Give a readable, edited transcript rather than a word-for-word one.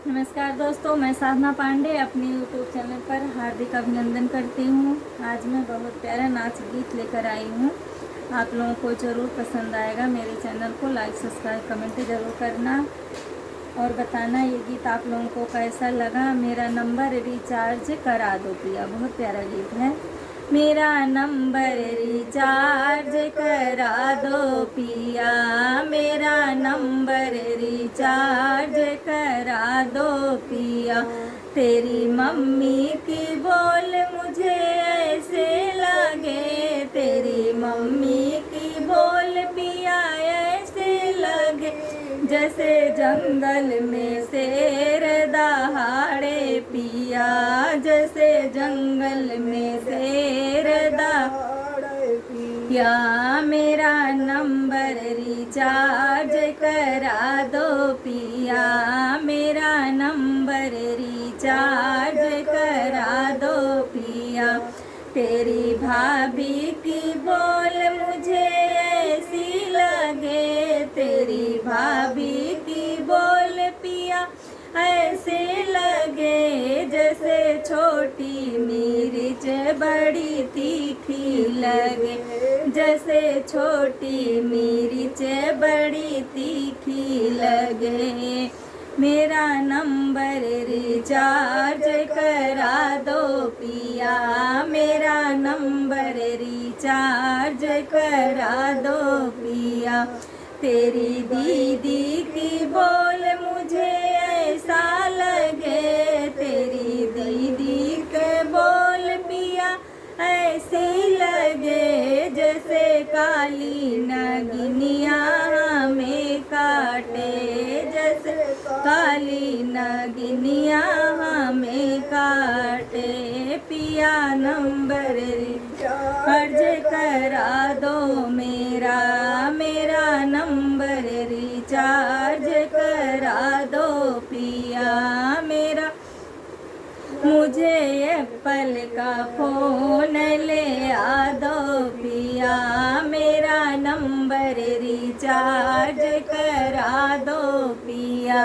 नमस्कार दोस्तों, मैं साधना पांडे अपने यूट्यूब चैनल पर हार्दिक अभिनंदन करती हूँ। आज मैं बहुत प्यारा नाच गीत लेकर आई हूँ। आप लोगों को ज़रूर पसंद आएगा। मेरे चैनल को लाइक सब्सक्राइब कमेंट ज़रूर करना और बताना ये गीत आप लोगों को कैसा लगा। मेरा नंबर रिचार्ज करा दो पिया, बहुत प्यारा गीत है। मेरा नंबर रिचार्ज करा दो पिया, मेरा नंबर रिचार्ज करा दो पिया। तेरी मम्मी की बोल मुझे ऐसे लगे, तेरी मम्मी की बोल पिया ऐसे लगे, जैसे जंगल में शेर दहाड़े पिया, जैसे जंगल में शेर दहाड़े पिया। मेरा नंबर रिचार्ज करा दो पिया, मेरा नंबर रिचार्ज करा दो पिया। तेरी भाभी की बोल मुझे ऐसी लगे, तेरी भाभी की बोल पिया ऐसे लगे, जैसे छोटी मिर्च बड़ी तीखी लगे, जैसे छोटी मिर्च बड़ी तीखी लगे। मेरा नंबर रिचार्ज करा दो पिया, मेरा नंबर रिचार्ज करा दो पिया। तेरी दीदी की बोल मुझे ऐसा लगे, तेरी दीदी के बोल पिया ऐसे लगे, जैसे काली नगिनिया हमें काटे, जैसे काली नगिनिया हमें काटे। पिया नंबर रिचार्ज करा दो मेरा, मेरा नंबर रिचार्ज करा दो पिया मेरा। मुझे एप्पल का फ़ोन ले आ दो पिया, मेरा नंबर रिचार्ज करा दो पिया।